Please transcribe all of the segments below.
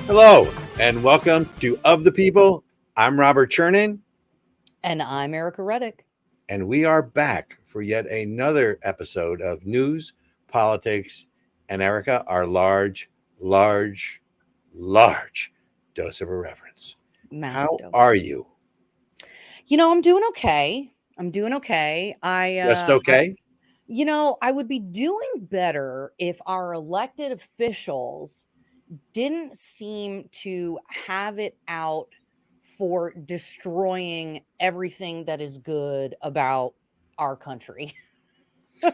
Hello, and welcome to Of the People. I'm Robert Chernin, And I'm Ericka Redic. and we are back for yet another episode of news, politics, and Ericka, our large dose of irreverence. Massive How dose. are you? I'm doing okay. I'm doing okay. Just okay? I would be doing better if our elected officials didn't seem to have it out for destroying everything that is good about our country.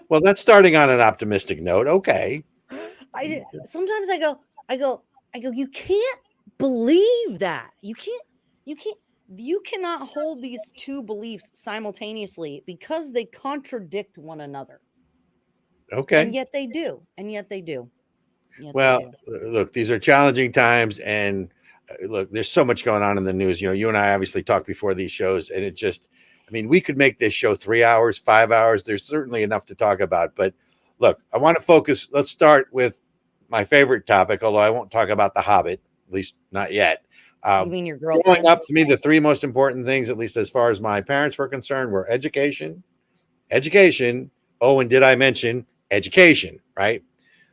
Well, that's starting on an optimistic note. Okay. I sometimes I go, you can't believe that. You cannot hold these two beliefs simultaneously because they contradict one another. And Okay. yet they do. And yet they do. Yet they Well, do. look, these are challenging times, and look, there's so much going on in the news. You and I obviously talked before these shows, and I mean, we could make this show 3 hours, 5 hours. There's certainly enough to talk about. But look, I want to focus. Let's start with my favorite topic, although I won't talk about The Hobbit, at least not yet. You mean your Growing girlfriend? up, to me, the three most important things, at least as far as my parents were concerned, were education. Oh, and did I mention education, right?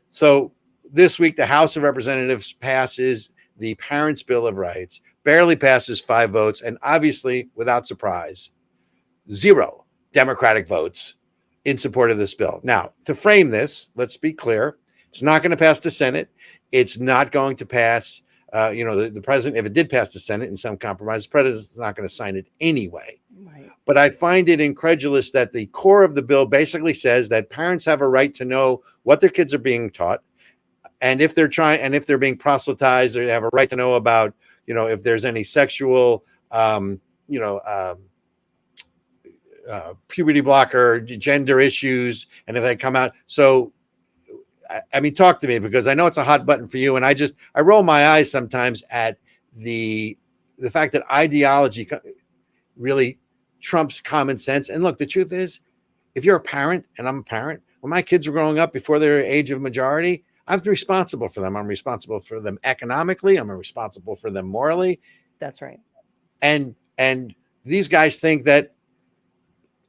So this week, the House of Representatives passes the Parents' Bill of Rights, barely passes 5 votes, and obviously, without surprise, 0 Democratic votes in support of this bill. Now, to frame this, let's be clear, it's not going to pass the Senate. It's not going to pass, the president, if it did pass the Senate in some compromise, the president's not going to sign it anyway. Right. But I find it incredulous that the core of the bill basically says that parents have a right to know what their kids are being taught. And if they're being proselytized, they have a right to know about, if there's any sexual, puberty blocker, gender issues, and if they come out. So, I mean, talk to me, because I know it's a hot button for you. And I roll my eyes sometimes at the fact that ideology really trumps common sense. And look, the truth is, if you're a parent, and I'm a parent, when my kids were growing up before their age of majority, I'm responsible for them. I'm responsible for them economically. I'm responsible for them morally. That's right. And these guys think that,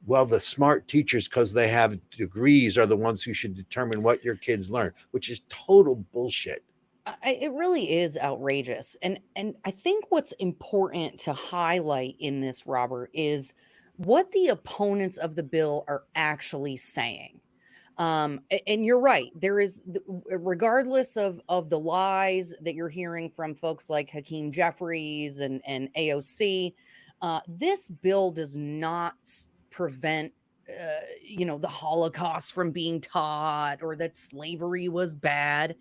well, the smart teachers, because they have degrees, are the ones who should determine what your kids learn, which is total bullshit. It really is outrageous. And I think what's important to highlight in this, Robert, is what the opponents of the bill are actually saying. And you're right. There is, regardless of the lies that you're hearing from folks like Hakeem Jeffries and AOC, this bill does not prevent, the Holocaust from being taught or that slavery was bad.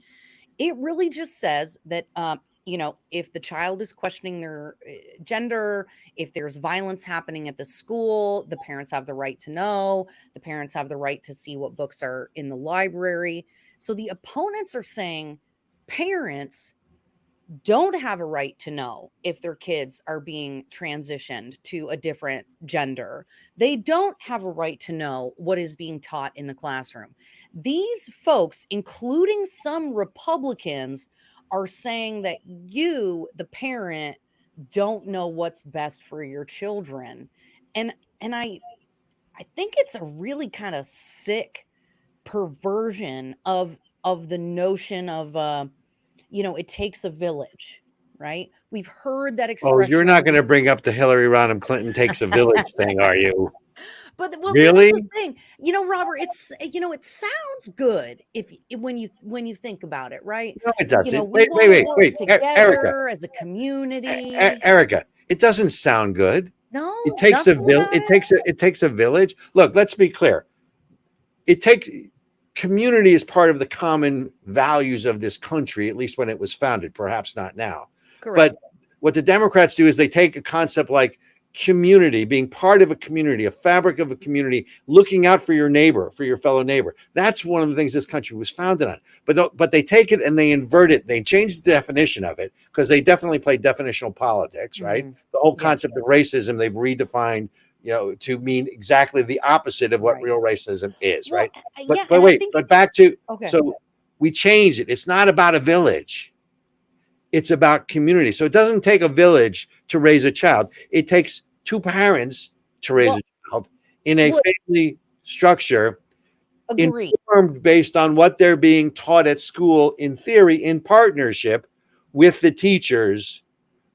It really just says that, if the child is questioning their gender, if there's violence happening at the school, the parents have the right to know. The parents have the right to see what books are in the library. So the opponents are saying parents don't have a right to know if their kids are being transitioned to a different gender. They don't have a right to know what is being taught in the classroom. These folks, including some Republicans, are saying that you, the parent, don't know what's best for your children. And and I think it's a really kind of sick perversion of the notion of it takes a village, right? We've heard that Oh, you're expression not over going the to bring up the Hillary Rodham Clinton takes a village thing, are you? but well, this is the Really? thing, Robert. It sounds good when you think about it, right? No, it doesn't. We Wait, want wait, to wait, work wait. Erica, together as a community. Erica, it doesn't sound good. No, It takes a nothing vil- about it it. takes a it takes a village. Look, let's be clear. It takes Community is part of the common values of this country, at least when it was founded, perhaps not now. Correct. But what the Democrats do is they take a concept like community, being part of a community, a fabric of a community, looking out for your neighbor, for your fellow neighbor. That's one of the things this country was founded on. But they take it and they invert it. They change the definition of it, because they definitely play definitional politics, right? Hmm. The whole Yeah. concept of racism, they've redefined, to mean exactly the opposite of what Right. real racism is, Well, right? yeah, But and I wait, think but it's back to, okay. so we changed it. It's not about a village. It's about community. So it doesn't take a village to raise a child. It takes two parents to raise Well, a child in a well, family structure, agree. informed based on what they're being taught at school, in theory, in partnership with the teachers.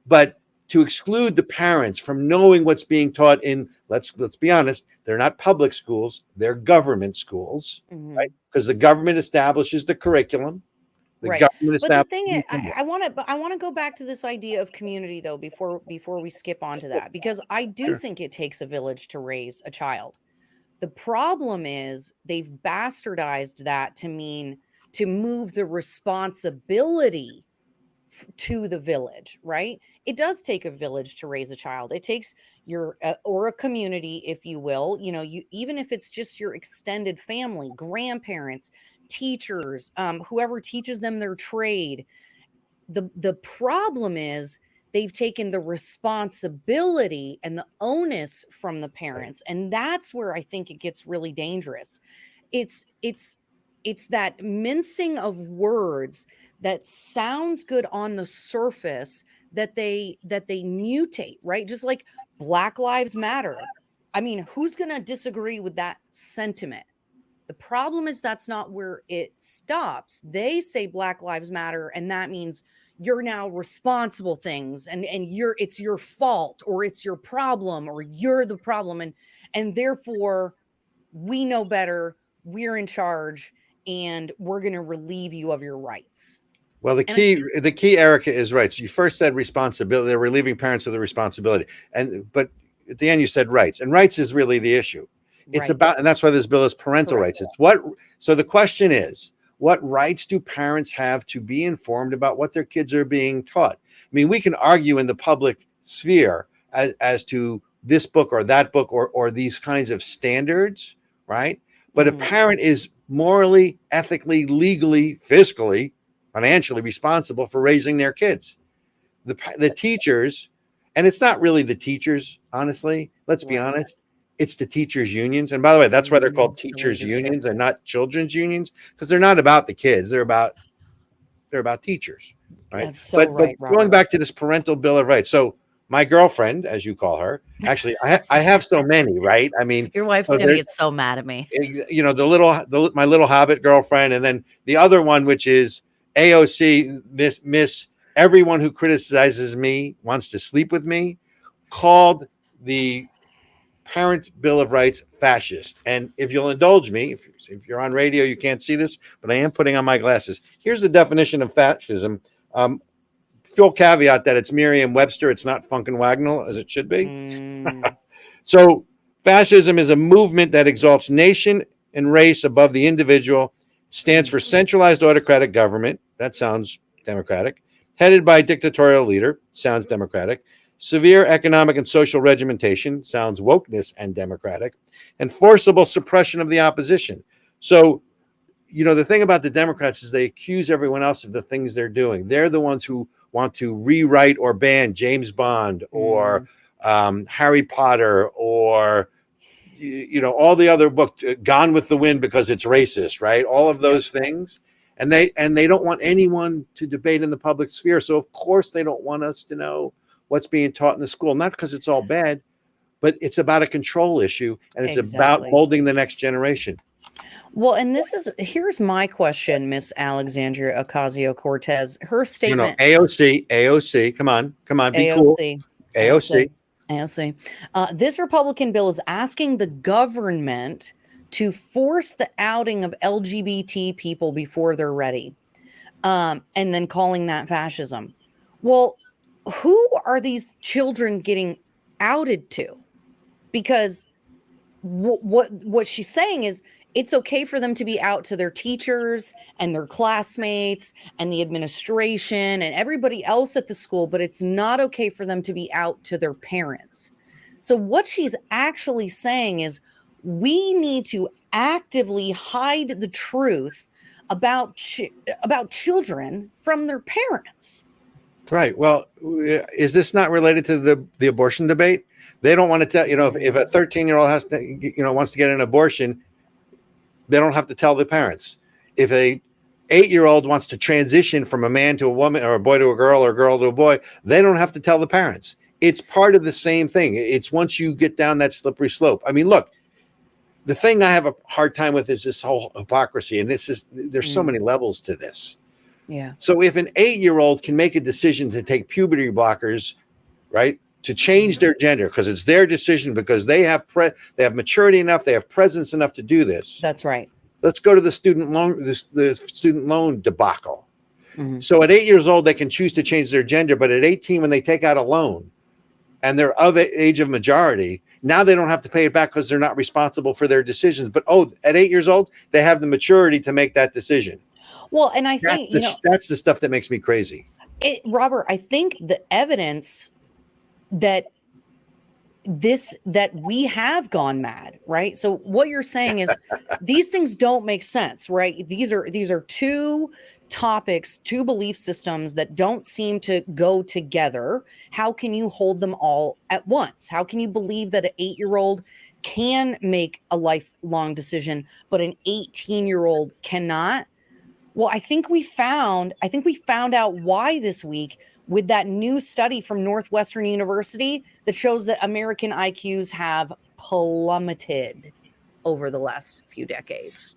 But to exclude the parents from knowing what's being taught in, let's be honest, they're not public schools, they're government schools, right? Mhm. Because the government establishes the curriculum. The Right. government But the establishes thing is, the homework. I want to go back to this idea of community though before we skip on to that, because I do Sure. think it takes a village to raise a child. The problem is they've bastardized that to mean to move the responsibility to the village, right? It does take a village to raise a child. It takes your or a community, if you will. You know, you even if it's just your extended family, grandparents, teachers, whoever teaches them their trade. The problem is they've taken the responsibility and the onus from the Right. parents, and that's where I think it gets really dangerous. It's it's it's that mincing of words that sounds good on the surface, that they mutate, right? Just like Black Lives Matter. I mean, who's going to disagree with that sentiment? The problem is that's not where it stops. They say Black Lives Matter, and that means you're now responsible things, and it's your fault, or it's your problem, or you're the problem, and therefore we know better, we're in charge, and we're going to relieve you of your rights. Well, And I, the key, Erica, is right. So you first said responsibility. They're relieving parents of the responsibility, but at the end you said rights, and rights is really the issue. It's right, about, and that's why this bill is parental correct. rights. It's what. So the question is, what rights do parents have to be informed about what their kids are being taught? I mean, we can argue in the public sphere as to this book or that book, or these kinds of standards, right? But a Mhm. parent is morally, ethically, legally, fiscally, financially responsible for raising their kids. The teachers, and it's not really the teachers, honestly. Let's be Right. honest. It's the teachers unions. And by the way, that's why they're called The teachers leadership. unions and not children's unions, because they're not about the kids. They're about teachers, right? That's so But right, going Robert. back to this parental bill of rights. So my girlfriend, as you call her, actually, I have so many, right? I mean, Your wife's so gonna there's, get so mad at me. my little Hobbit girlfriend, and then the other one, which is AOC, Miss. Everyone who criticizes me wants to sleep with me, called the Parent Bill of Rights fascist. And if you'll indulge me, if you're on radio, you can't see this, but I am putting on my glasses. Here's the definition of fascism. Um, Full caveat that it's Merriam-Webster. It's not Funkin' Wagnall as it should be. Mm, So fascism is a movement that exalts nation and race above the individual, stands mm, for centralized autocratic government. That sounds democratic. Headed by a dictatorial leader. Sounds democratic. Severe economic and social regimentation. Sounds wokeness and democratic. And forcible suppression of the opposition. So, the thing about the Democrats is they accuse everyone else of the things they're doing. They're the ones who want to rewrite or ban James Bond, or mm. Harry Potter, or all the other books, Gone with the Wind, because it's racist, right? All of Yep. those things, and they don't want anyone to debate in the public sphere. So of course they don't want us to know what's being taught in the school, not because it's all bad, but it's about a control issue, and it's about Exactly. molding the next generation. Well, and here's my question, Miss Alexandria Ocasio-Cortez. Her No, statement, AOC, come on, be cool. AOC, AOC. AOC, AOC. This Republican bill is asking the government to force the outing of LGBT people before they're ready, and then calling that fascism. Well, who are these children getting outed to? Because what she's saying is it's okay for them to be out to their teachers and their classmates and the administration and everybody else at the school, but it's not okay for them to be out to their parents. So what she's actually saying is we need to actively hide the truth about about children from their parents. Right. Well, is this not related to the abortion debate? They don't want to tell, if a 13-year-old has to, wants to get an abortion, they don't have to tell the parents. If a 8-year-old wants to transition from a man to a woman or a boy to a girl or a girl to a boy, they don't have to tell the parents. It's part of the same thing. It's once you get down that slippery slope. I mean, look, the thing I have a hard time with is this whole hypocrisy. And there's so many levels to this. Yeah. So if an 8-year-old can make a decision to take puberty blockers, right, to change their gender, because it's their decision, because they have maturity enough, they have presence enough to do this. That's right. Let's go to the student loan debacle. Mm-hmm. So at 8 years old, they can choose to change their gender, but at 18, when they take out a loan and they're of age of majority, now they don't have to pay it back because they're not responsible for their decisions. But at 8 years old, they have the maturity to make that decision. Well, and I think that's the stuff that makes me crazy. Robert, I think the evidence that we have gone mad, right? So what you're saying is these things don't make sense, right? These are two topics, two belief systems that don't seem to go together. How can you hold them all at once? How can you believe that an 8-year-old can make a lifelong decision, but an 18-year-old cannot? Well, I think we found out why this week with that new study from Northwestern University that shows that American IQs have plummeted over the last few decades.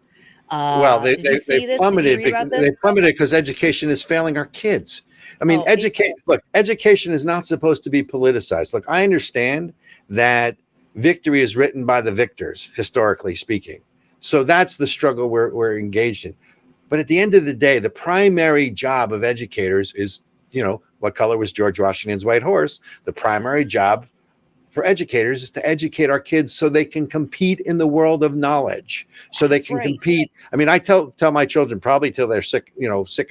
Well, they plummeted. They plummeted because education is failing our kids. I mean, education is not supposed to be politicized. Look, I understand that victory is written by the victors, historically speaking. So that's the struggle we're engaged in. But at the end of the day, the primary job of educators is, what color was George Washington's white horse? The primary job for educators is to educate our kids so they can compete in the world of knowledge, so they can compete. I mean, I tell my children, probably till they're sick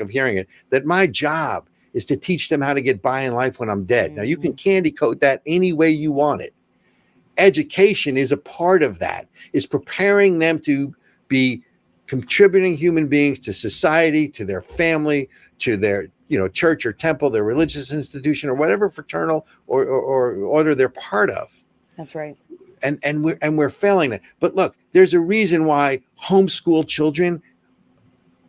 of hearing it, that my job is to teach them how to get by in life when I'm dead. Mm-hmm. Now, you can candy coat that any way you want it. Education is a part of that, is preparing them to be contributing human beings to society, to their family, to their church or temple, their religious institution, or whatever fraternal or order they're part of. That's right. And we're failing that. But look, there's a reason why homeschool children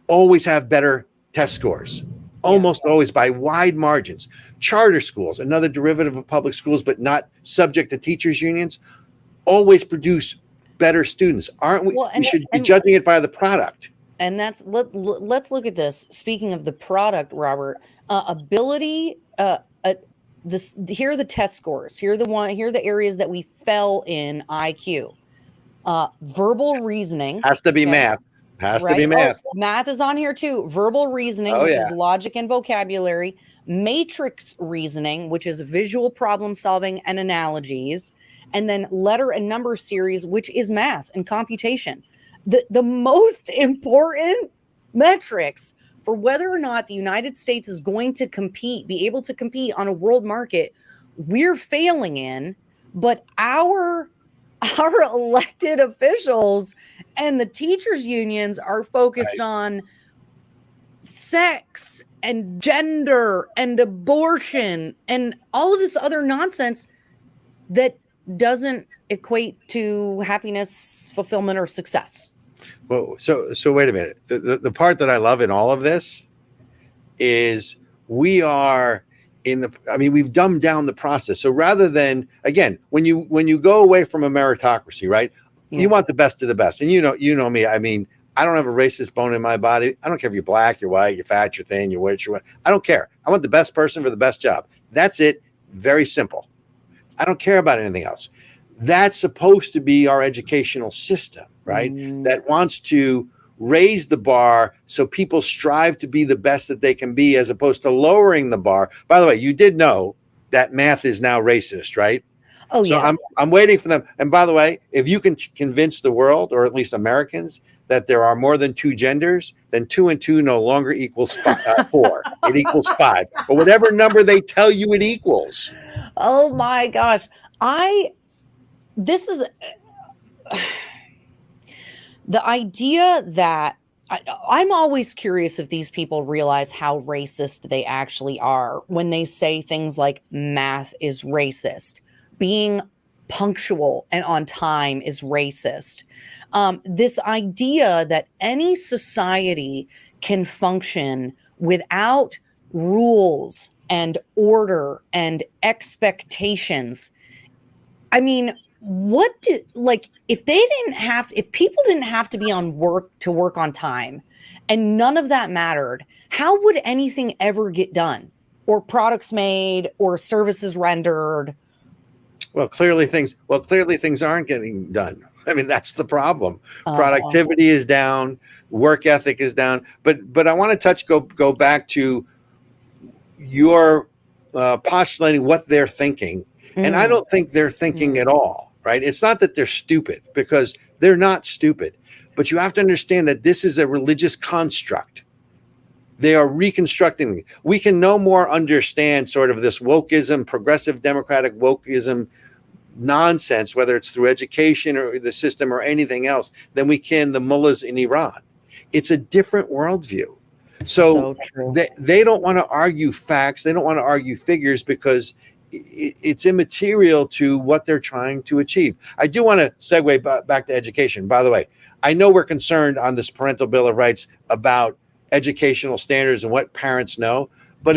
always have better test scores, almost always by wide margins. Charter schools, another derivative of public schools, but not subject to teachers' unions, always produce better students, aren't we? We should be judging it by the product. And let's look at this. Speaking of the product, Robert, ability. Here are the test scores. Here are the areas that we fell in IQ. Verbal reasoning has to be math. Has to be math. Math is on here too. Verbal reasoning, which is logic and vocabulary. Matrix reasoning, which is visual problem solving and analogies. And then letter and number series, which is math and computation. The most important metrics for whether or not the United States is going to be able to compete on a world market, we're failing in, but our elected officials and the teachers unions are focused on sex and gender and abortion and all of this other nonsense that doesn't equate to happiness, fulfillment, or success. Well, so wait a minute. The part that I love in all of this is we've dumbed down the process. So rather than, again, when you go away from a meritocracy, right? Yeah. You want the best of the best. And you know me. I mean, I don't have a racist bone in my body. I don't care if you're black, you're white, you're fat, you're thin, you're white, I don't care. I want the best person for the best job. That's it. Very simple. I don't care about anything else. That's supposed to be our educational system, right? That wants to raise the bar so people strive to be the best that they can be, as opposed to lowering the bar. By the way, you did know that math is now racist, right? Oh, yeah. So I'm waiting for them. And by the way, if you can convince the world, or at least Americans, that there are more than two genders, then 2 and 2 no longer equals 4. It equals 5, or whatever number they tell you it equals. Oh my gosh. This is the idea that I'm always curious if these people realize how racist they actually are when they say things like math is racist, being punctual and on time is racist. This idea that any society can function without rules and order and expectations. I mean, if people didn't have to be on work on time and none of that mattered, how would anything ever get done, or products made or services rendered? Well, clearly things aren't getting done. I mean, that's the problem. Productivity is down, work ethic is down. But I want to go back to your postulating what they're thinking. And I don't think they're thinking at all, right? It's not that they're stupid, because they're not stupid. But you have to understand that this is a religious construct. They are reconstructing. We can no more understand sort of this wokeism, progressive democratic wokeism nonsense, whether it's through education or the system or anything else, than we can the mullahs in Iran. It's a different worldview. So they don't want to argue facts. They don't want to argue figures, because it's immaterial to what they're trying to achieve. I do want to segue back to education. By the way, I know we're concerned on this Parental Bill of Rights about educational standards and what parents know, but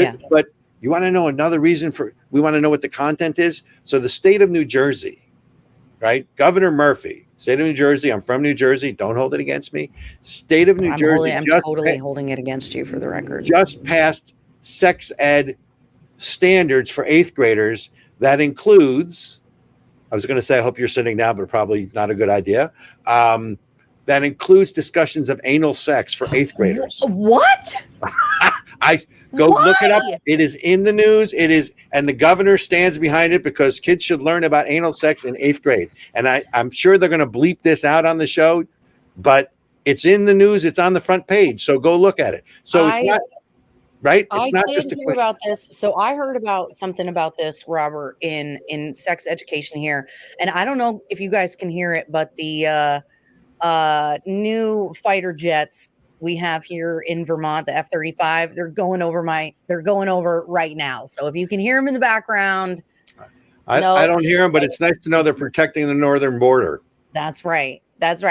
you want to know another reason we want to know what the content is. So the state of New Jersey, right? Governor Murphy, state of New Jersey. I'm from New Jersey. Don't hold it against me. State of New Jersey. I'm totally holding it against you, for the record. Just passed sex ed standards for 8th graders. That includes, I was going to say, I hope you're sitting down, but probably not a good idea. That includes discussions of anal sex for 8th graders. What? Look it up. It is in the news. It is, and the governor stands behind it, because kids should learn about anal sex in 8th grade. And I'm sure they're going to bleep this out on the show, but it's in the news. It's on the front page. So go look at it. So it's not right. It's not just a question about this. So I heard about something about this, Robert, in sex education here. And I don't know if you guys can hear it, but the new fighter jets we have here in Vermont, the F-35, they're going over right now. So if you can hear them in the background, I don't hear them, but it's nice to know they're protecting the northern border. That's right. But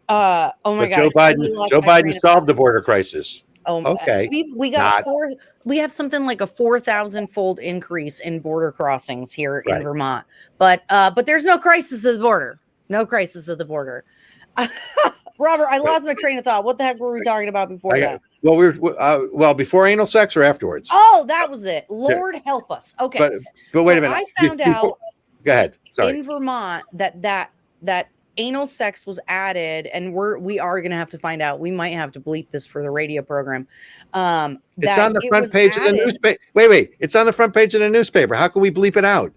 oh my God, Joe Biden solved the border crisis. Oh, okay. We got we have something like a 4,000-fold increase in border crossings here in Vermont. But there's no crisis at the border. No crisis at the border. Robert, I lost my train of thought. What the heck were we talking about before that? Well, before anal sex or afterwards? Oh, that was it. Lord help us. Okay. But wait a minute. I found out. Go ahead. Sorry. In Vermont that anal sex was added, and we are going to have to find out. We might have to bleep this for the radio program. It's on the front page of the newspaper. Wait. It's on the front page of the newspaper. How can we bleep it out?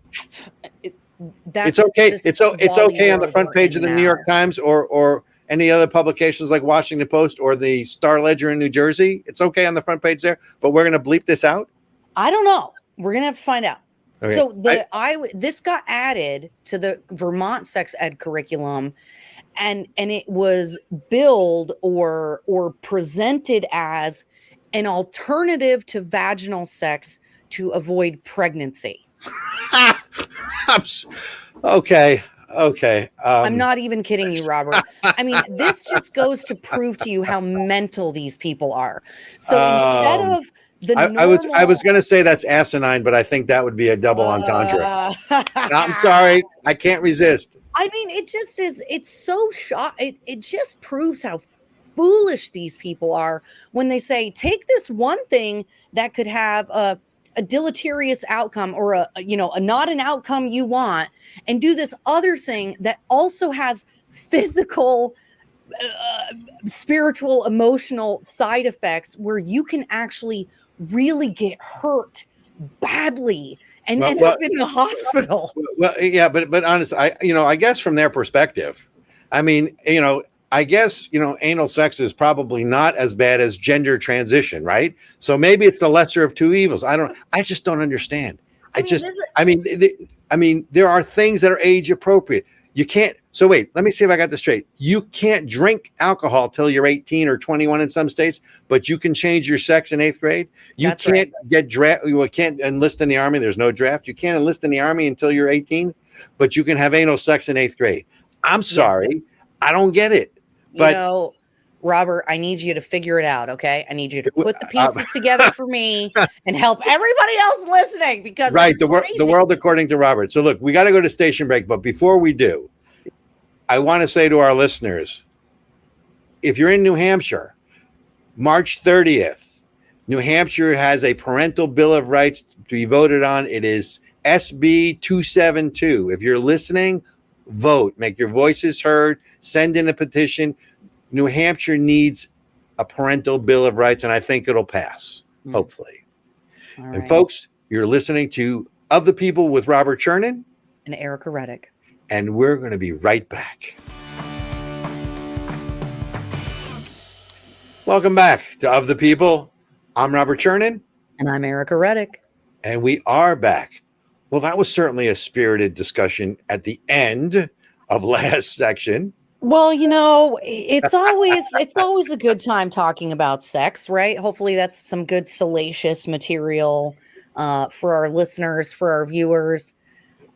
It's okay. It's okay on the front page of the New York Times or any other publications like Washington Post or the Star Ledger in New Jersey. It's okay on the front page there, but we're going to bleep this out? I don't know. We're going to have to find out. Okay. So this got added to the Vermont sex ed curriculum, and it was billed or presented as an alternative to vaginal sex to avoid pregnancy. Okay. I'm not even kidding you, Robert. I mean, this just goes to prove to you how mental these people are. So instead of I was going to say that's asinine, but I think that would be a double entendre. I'm sorry. I can't resist. I mean, it just is. It's so it just proves how foolish these people are when they say, take this one thing that could have a deleterious outcome or a not an outcome you want, and do this other thing that also has physical, spiritual, emotional side effects where you can actually really get hurt badly and end up in the hospital. Well, yeah, but honestly, I guess from their perspective, I mean, I guess, anal sex is probably not as bad as gender transition, right? So maybe it's the lesser of two evils. I just don't understand. I mean, there are things that are age appropriate. You can't. So wait, let me see if I got this straight. You can't drink alcohol till you're 18 or 21 in some states, but you can change your sex in 8th grade. You can't get draft. You can't enlist in the Army. There's no draft. You can't enlist in the Army until you're 18, but you can have anal sex in 8th grade. I'm sorry. Yes. I don't get it. But Robert, I need you to figure it out, okay? I need you to put the pieces together for me and help everybody else listening, because right, it's the crazy. world according to Robert. So look, we got to go to station break, but before we do, I want to say to our listeners, if you're in New Hampshire, March 30th, New Hampshire has a parental bill of rights to be voted on. It is SB 272. If you're listening, vote, make your voices heard, send in a petition. New Hampshire needs a parental bill of rights, and I think it'll pass, hopefully. All And right. folks, you're listening to Of the People with Robert Chernin And Ericka Redic. And we're going to be right back. Welcome back to Of the People. I'm Robert Chernin. And I'm Ericka Redic. And we are back. Well, that was certainly a spirited discussion at the end of last section. Well, it's always a good time talking about sex, right? Hopefully that's some good salacious material for our listeners, for our viewers.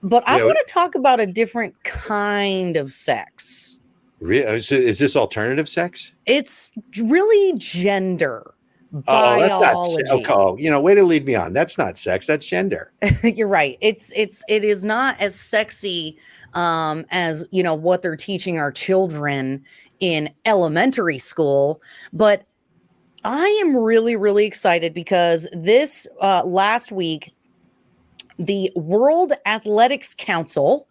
But I want to talk about a different kind of sex. Is this alternative sex? It's really gender. Biology. That's not way to lead me on. That's not sex, that's gender. You're right. It is not as sexy as what they're teaching our children in elementary school, but I am really, really excited because this last week the World Athletics Council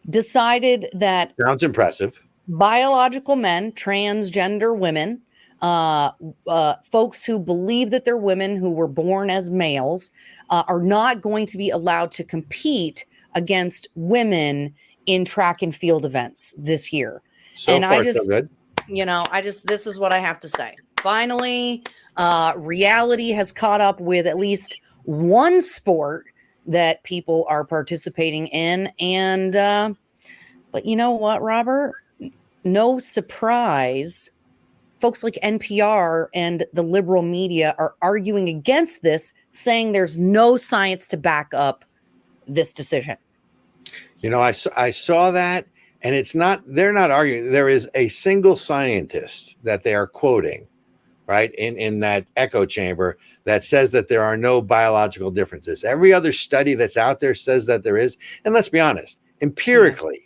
decided that sounds impressive. Biological men, transgender women, folks who believe that they're women who were born as males are not going to be allowed to compete against women in track and field events this year. So far, so good. This is what I have to say. Finally, reality has caught up with at least one sport that people are participating in. And, but you know what, Robert? No surprise, folks like NPR and the liberal media are arguing against this, saying there's no science to back up this decision. I saw that, and they're not arguing. There is a single scientist that they are quoting, right, in that echo chamber that says that there are no biological differences. Every other study that's out there says that there is. And let's be honest, empirically,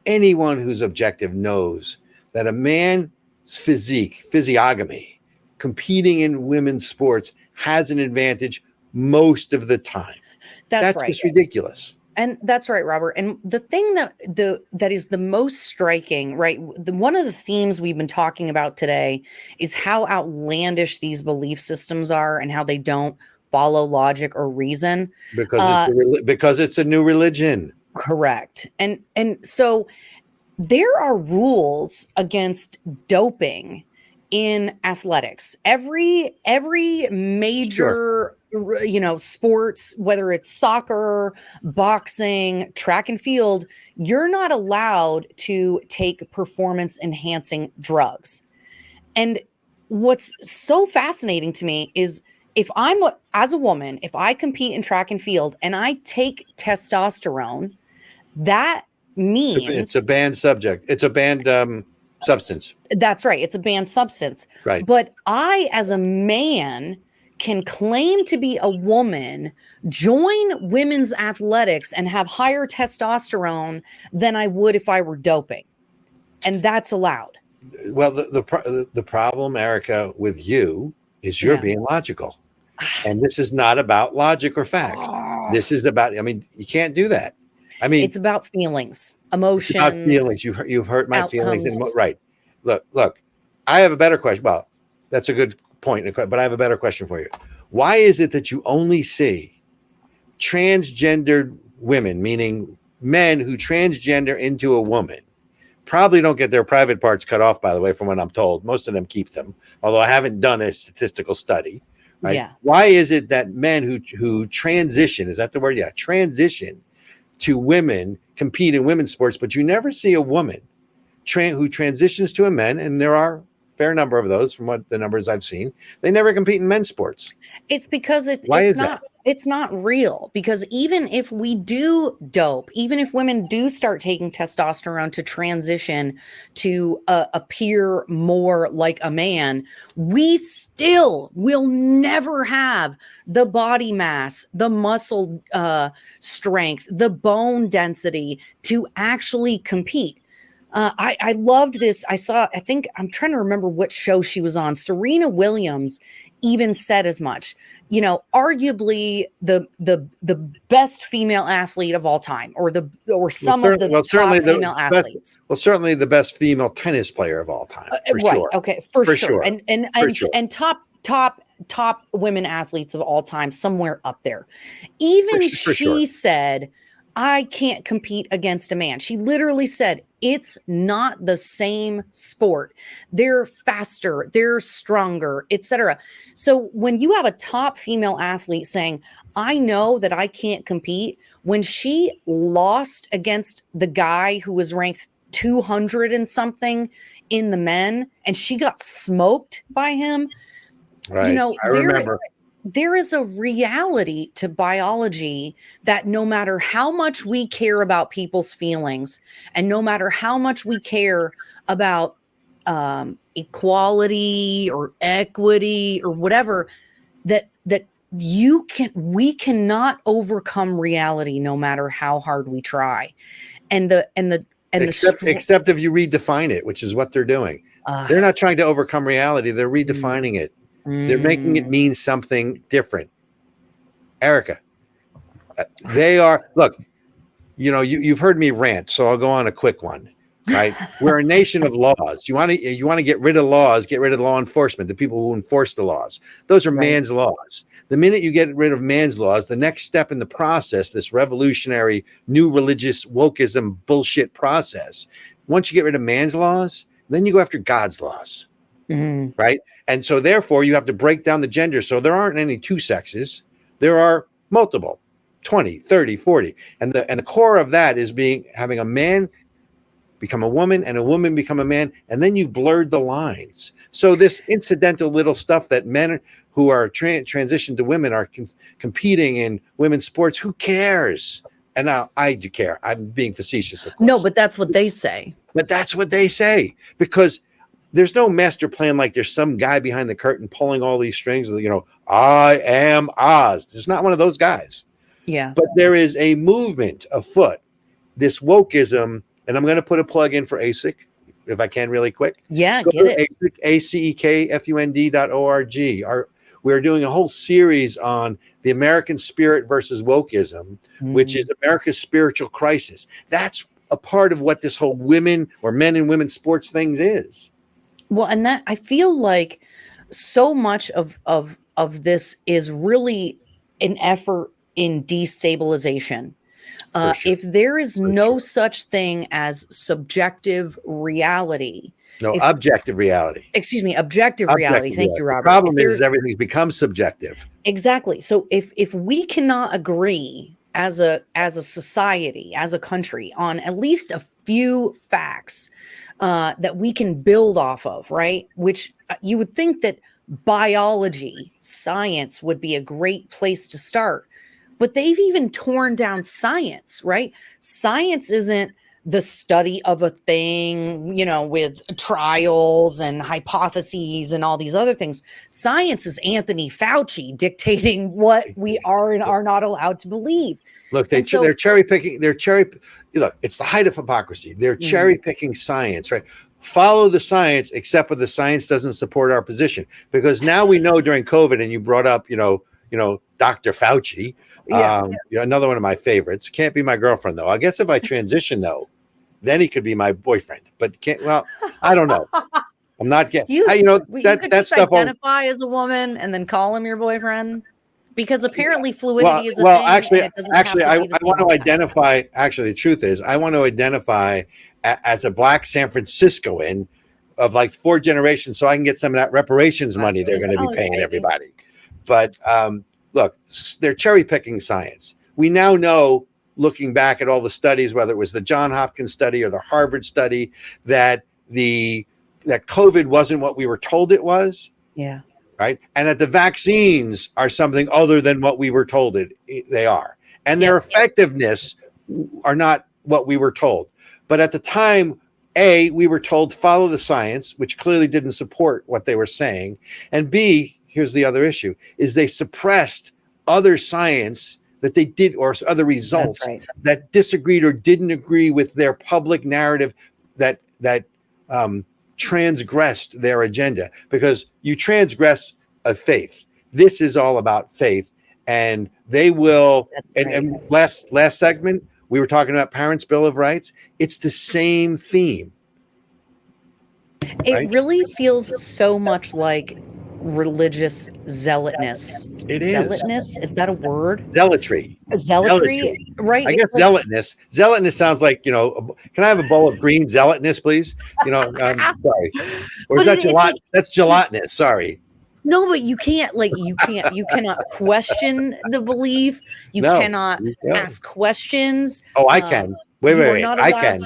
anyone who's objective knows that a man's physiognomy competing in women's sports has an advantage most of the time. That's right. Just ridiculous. And that's right, Robert. And the thing that is the most striking, right? One of the themes we've been talking about today is how outlandish these belief systems are and how they don't follow logic or reason. Because it's a new religion. Correct. And so there are rules against doping in athletics. Every major sports, whether it's soccer, boxing, track and field, you're not allowed to take performance enhancing drugs. And what's so fascinating to me is as a woman, if I compete in track and field and I take testosterone, that means it's a banned subject. It's a banned substance. That's right. It's a banned substance. Right. But I, as a man, can claim to be a woman, join women's athletics, and have higher testosterone than I would if I were doping. And that's allowed. Well, the problem, Ericka, with you is you're being logical. And this is not about logic or facts. This is about, you can't do that. It's about feelings, emotions. It's about feelings. You've hurt my feelings. Right. Look, I have a better question. Well, that's a good point, but I have a better question for you. Why is it that you only see transgendered women, meaning men who transgender into a woman, probably don't get their private parts cut off, by the way, from what I'm told. Most of them keep them, although I haven't done a statistical study. Right? Yeah. Why is it that men who transition, is that the word? Yeah, transition to women compete in women's sports, but you never see a woman who transitions to a man, and there are a fair number of those from what the numbers I've seen, they never compete in men's sports. It's because it's not real, because even if we do dope, even if women do start taking testosterone to transition to appear more like a man, we still will never have the body mass, the muscle strength, the bone density to actually compete. I loved this. I think I'm trying to remember what show she was on. Serena Williams even said as much. You know, arguably the best female athlete of all time, or some of the top female athletes. Certainly the best female tennis player of all time, for right? sure. Okay, for sure. Sure. And top women athletes of all time, somewhere up there. Even she said, I can't compete against a man. She literally said, it's not the same sport. They're faster, they're stronger, etc. So when you have a top female athlete saying, I know that I can't compete, when she lost against the guy who was ranked 200 and something in the men, and she got smoked by him, right? You know, I remember. There is a reality to biology that no matter how much we care about people's feelings, and no matter how much we care about equality or equity or whatever, that we cannot overcome reality no matter how hard we try. Except if you redefine it, which is what they're doing. They're not trying to overcome reality. They're redefining it. They're making it mean something different. Ericka, they are, look, you know, you've heard me rant, so I'll go on a quick one, right? We're a nation of laws. You want to get rid of laws, get rid of law enforcement, the people who enforce the laws. Those are man's laws. The minute you get rid of man's laws, the next step in the process, this revolutionary new religious wokeism bullshit process, once you get rid of man's laws, then you go after God's laws. Right. And so therefore you have to break down the gender. So there aren't any two sexes. There are multiple, 20, 30, 40. And the core of that is having a man become a woman and a woman become a man. And then you've blurred the lines. So this incidental little stuff that men who are transitioned to women are competing in women's sports. Who cares? And now I do care. I'm being facetious, of course. No, but that's what they say. Because there's no master plan, like there's some guy behind the curtain pulling all these strings. You know, I am Oz. There's not one of those guys. Yeah. But there is a movement afoot, this wokeism, and I'm going to put a plug in for ASIC, if I can, really quick. Yeah, get it. ACEKFUND.org. We're doing a whole series on the American spirit versus wokeism, which is America's spiritual crisis. That's a part of what this whole women or men and women sports things is. Well, and that I feel like so much of this is really an effort in destabilization. If there is no such thing as subjective reality, objective reality. Excuse me, objective reality. Thank you, Robert. The problem is everything's become subjective. Exactly. So if we cannot agree as a society, as a country, on at least a few facts that we can build off of, right? Which you would think that biology, science would be a great place to start. But they've even torn down science, right? Science isn't the study of a thing, you know, with trials and hypotheses and all these other things. Science is Anthony Fauci dictating what we are and are not allowed to believe. Look, they're cherry picking. Look, it's the height of hypocrisy. They're cherry picking science, right? Follow the science, except when the science doesn't support our position. Because now we know during COVID, and you brought up, you know, Dr. Fauci, another one of my favorites. Can't be my girlfriend though. I guess if I transition though, then he could be my boyfriend. But can't. Well, I don't know. I'm not getting. You could just identify as a woman and then call him your boyfriend. Because apparently fluidity is a thing. Actually, I want to identify. Actually, the truth is, I want to identify as a Black San Franciscoan of like 4 generations, so I can get some of that reparations money they're going to be paying everybody. But look, they're cherry picking science. We now know, looking back at all the studies, whether it was the Johns Hopkins study or the Harvard study, that COVID wasn't what we were told it was. Yeah. right? And that the vaccines are something other than what we were told they are. And their effectiveness are not what we were told. But at the time, A, we were told follow the science, which clearly didn't support what they were saying. And B, here's the other issue, is they suppressed other science that they did, or other results that disagreed or didn't agree with their public narrative that transgressed their agenda, because you transgress a faith. This is all about faith, and they will. And last segment, we were talking about Parents' Bill of Rights. It's the same theme. It really feels so much like religious zealotness. Zealotness? Is that a word? Zealotry. Right? I guess zealotness. Zealotness sounds like, can I have a bowl of green zealotness, please? Sorry. Or is that that's gelatinous? Sorry. No, but you cannot question the belief. You cannot ask questions. Oh, I can. Wait. I can.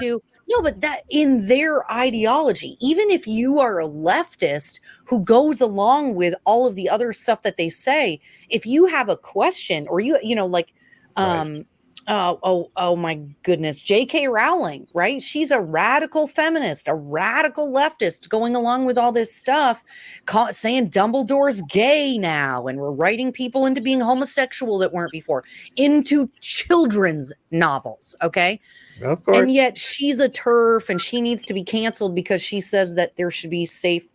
No, but that in their ideology, even if you are a leftist who goes along with all of the other stuff that they say, if you have a question or oh my goodness, J.K. Rowling, right? She's a radical feminist, a radical leftist going along with all this stuff, saying Dumbledore's gay now, and we're writing people into being homosexual that weren't before, into children's novels, okay? Of course. And yet she's a TERF and she needs to be canceled because she says that there should be safe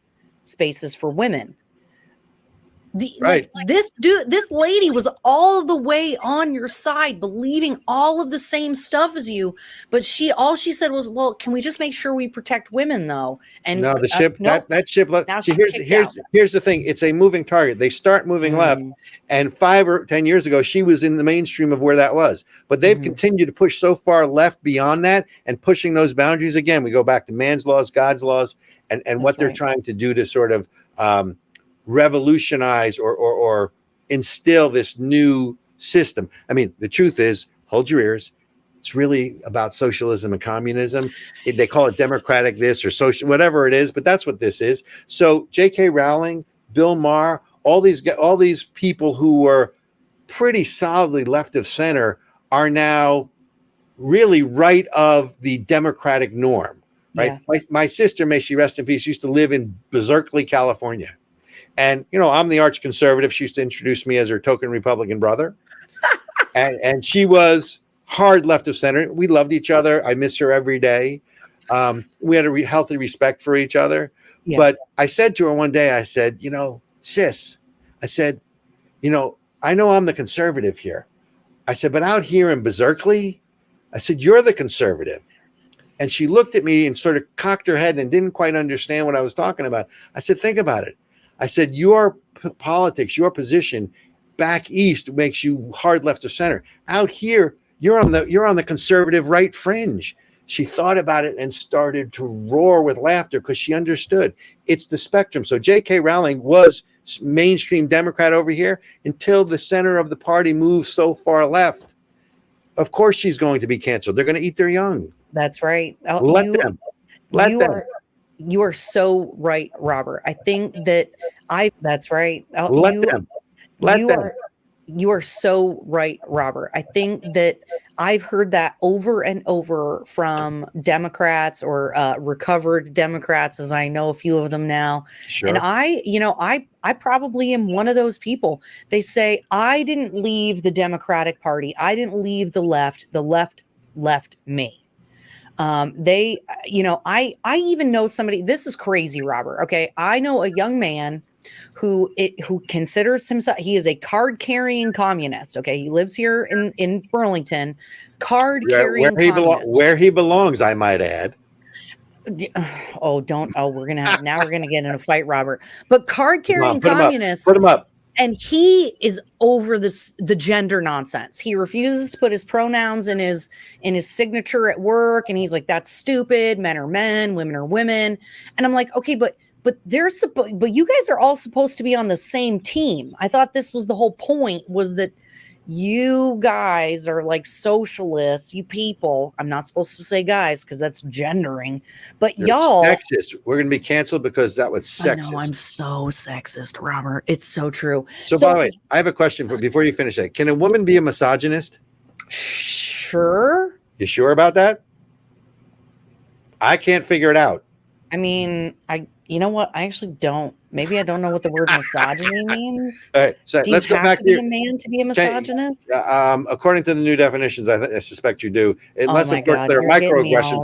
spaces for women. This lady was all the way on your side, believing all of the same stuff as you, but all she said was, "Well, can we just make sure we protect women, though?" And no, the ship that ship. Now here's the thing: it's a moving target. They start moving left, and 5 or 10 years ago, she was in the mainstream of where that was. But they've continued to push so far left beyond that, and pushing those boundaries again. We go back to man's laws, God's laws, and what they're trying to do to sort of revolutionize or instill this new system. I mean, the truth is, hold your ears. It's really about socialism and communism. They call it democratic this or social, whatever it is, but that's what this is. So J.K. Rowling, Bill Maher, all these people who were pretty solidly left of center are now really right of the democratic norm. Right. Yeah. My sister, may she rest in peace, used to live in Berkeley, California. And, I'm the arch conservative. She used to introduce me as her token Republican brother. and she was hard left of center. We loved each other. I miss her every day. We had a healthy respect for each other. Yeah. But I said to her one day, I said, sis, I said, I know I'm the conservative here. I said, but out here in Berkeley, I said, you're the conservative. And she looked at me and sort of cocked her head and didn't quite understand what I was talking about. I said, think about it. I said, your politics, your position back east makes you hard left of center. Out here, you're on the conservative right fringe. She thought about it and started to roar with laughter because she understood it's the spectrum. So J.K. Rowling was mainstream Democrat over here until the center of the party moves so far left. Of course, she's going to be canceled. They're going to eat their young. That's right. Let them. You are so right, Robert. I think that that's right. Let them. You are so right, Robert. I think that I've heard that over and over from Democrats or recovered Democrats, as I know a few of them now. Sure. And I probably am one of those people. They say, I didn't leave the Democratic Party. I didn't leave the left. The left left me. I even know somebody, this is crazy, Robert. Okay. I know a young man who considers himself, he is a card carrying communist. Okay. He lives here in Burlington, card carrying communist. Where he belongs, I might add. We're going to get in a fight, Robert, but card carrying communist. Put him up. And he is over the gender nonsense. He refuses to put his pronouns in his signature at work, and he's like, "That's stupid. Men are men, women are women." And I'm like, "Okay, but you guys are all supposed to be on the same team." I thought this was the whole point, was that you guys are like socialists, you people. I'm not supposed to say guys because that's gendering, but You're y'all. sexist. We're going to be canceled because that was I know I'm sexist. so sexist, Robert. It's so true. So, by So the way, I have a question for before you finish that. Can a woman be a misogynist? sure. You sure about that? I can't figure it out. I mean, you know what? I actually don't. Maybe I don't know what the word misogyny means. All right, so Do you let's go have back to to be your. a man to be a misogynist? According to the new definitions, I suspect you do, Oh unless, my of course, God, there are you're getting me microaggressions.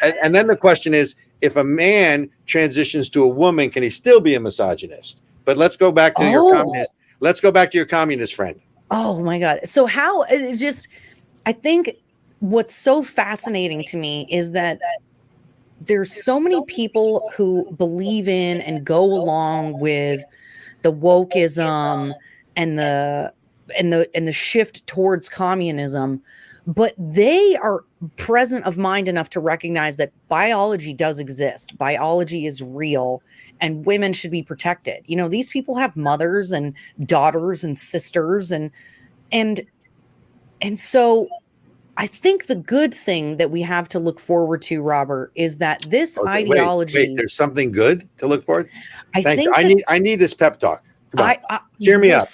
all. And then the question is, if a man transitions to a woman, can he still be a misogynist? But let's go back to your Oh, communist. Let's go back to your communist friend. oh my God. So how it's just, I think what's so fascinating to me is that there's so many people who believe in and go along with the wokeism and the shift towards communism, but they are present of mind enough to recognize that biology does exist, biology is real, and women should be protected. You know, these people have mothers and daughters and sisters, and so I think the good thing that we have to look forward to, Robert, is that this Okay, wait. ideology, There's something good to look for. I Thank you. think that I need this pep talk. Come on, I cheer me up.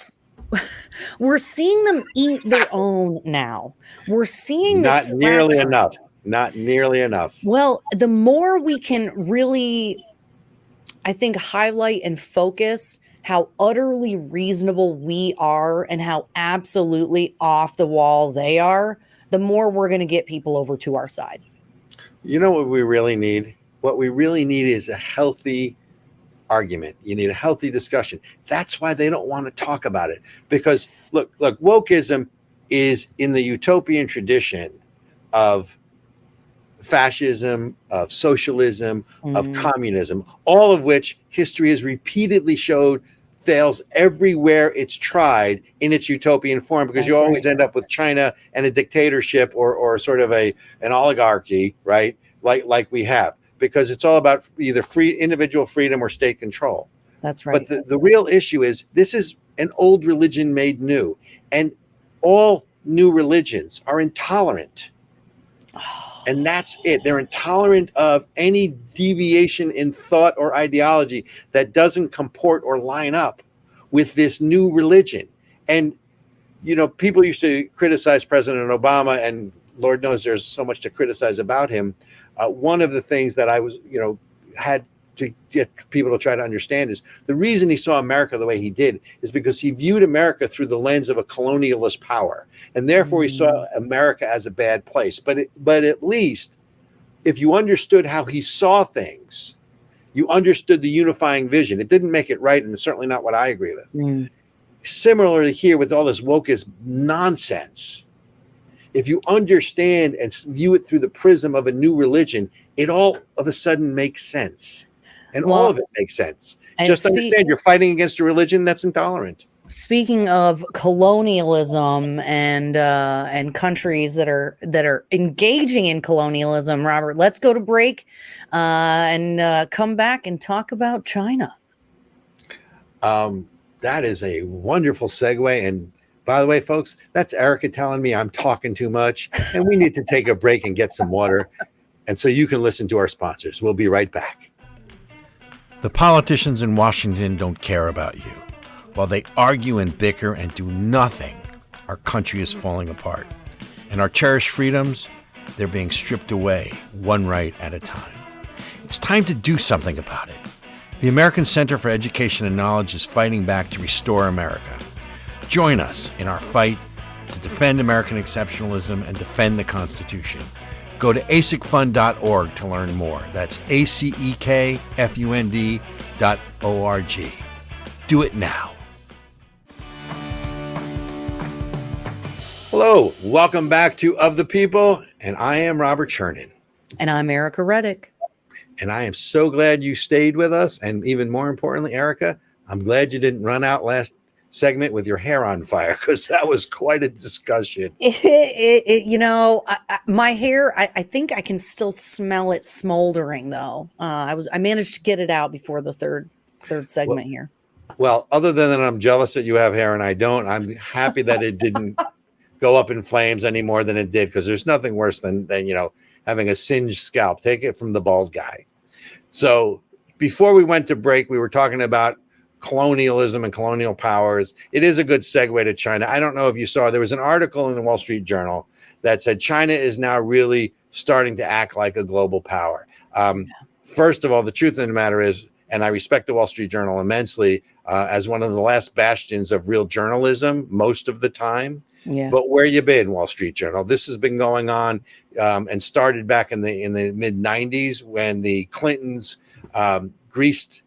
we're seeing them eat their own now. We're seeing this Not nearly fracturing. enough. Not nearly enough. Well, the more we can really, I think, highlight and focus how utterly reasonable we are and how absolutely off the wall they are, the more we're going to get people over to our side. You know what we really need? What we really need is a healthy argument. You need a healthy discussion. That's why they don't want to talk about it. Because look, wokeism is in the utopian tradition of fascism, of socialism, of Mm, communism, all of which history has repeatedly showed fails everywhere it's tried in its utopian form, because you that's always right. end up with China and a dictatorship, or sort of an oligarchy, right? Like we have, because it's all about either free individual freedom or state control. That's But right. the real issue is, this is an old religion made new, and all new religions are intolerant. And that's it. They're intolerant of any deviation in thought or ideology that doesn't comport or line up with this new religion. And, people used to criticize President Obama, and Lord knows there's so much to criticize about him. One of the things that I was, had to get people to try to understand is the reason he saw America the way he did is because he viewed America through the lens of a colonialist power, and therefore he saw Mm, America as a bad place. But at least if you understood how he saw things, you understood the unifying vision. It didn't make it right, and it's certainly not what I agree with. mm. Similarly, here with all this wokeist nonsense, if you understand and view it through the prism of a new religion, it all of a sudden makes sense. And all Well, of it makes sense. and Just understand you're fighting against a religion that's intolerant. speaking of colonialism and countries that are engaging in colonialism, Robert, let's go to break and come back and talk about China. That is a wonderful segue. And by the way, folks, that's Ericka telling me I'm talking too much, and we need to take a break and get some water. And so you can listen to our sponsors. We'll be right back. The politicians in Washington don't care about you. While they argue and bicker and do nothing, our country is falling apart. And our cherished freedoms, they're being stripped away, one right at a time. It's time to do something about it. The American Center for Education and Knowledge is fighting back to restore America. Join us in our fight to defend American exceptionalism and defend the Constitution. Go to acekfund.org to learn more. That's acekfund.org. Do it now. Hello, welcome back to Of the People, and I am Robert Chernin. And I'm Ericka Redic. And I am so glad you stayed with us. And even more importantly, Ericka, I'm glad you didn't run out last segment with your hair on fire, because that was quite a discussion. My hair, I think I can still smell it smoldering though. I managed to get it out before the third segment here. Well, other than that, I'm jealous that you have hair and I don't. I'm happy that it didn't go up in flames any more than it did, because there's nothing worse than having a singed scalp. Take it from the bald guy. So before we went to break, we were talking about colonialism and colonial powers. It is a good segue to China. I don't know if you saw, there was an article in the Wall Street Journal that said China is now really starting to act like a global power. First of all, the truth of the matter is, and I respect the Wall Street Journal immensely as one of the last bastions of real journalism most of the time. Yeah. But where you been, Wall Street Journal? This has been going on and started back in the mid '90s when the Clintons greased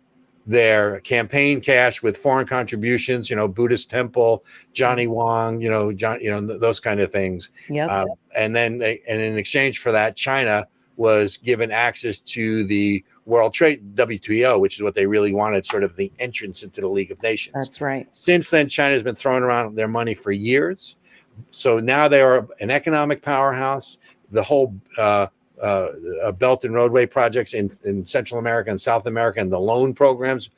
their campaign cash with foreign contributions. Buddhist temple, Johnny Wong, those kind of things. Yep. And then and in exchange for that, China was given access to the World Trade, WTO, which is what they really wanted, sort of the entrance into the League of Nations. That's right. Since then, China's been throwing around their money for years. So now they are an economic powerhouse. The whole Belt and Roadway projects in Central America and South America, and the loan programs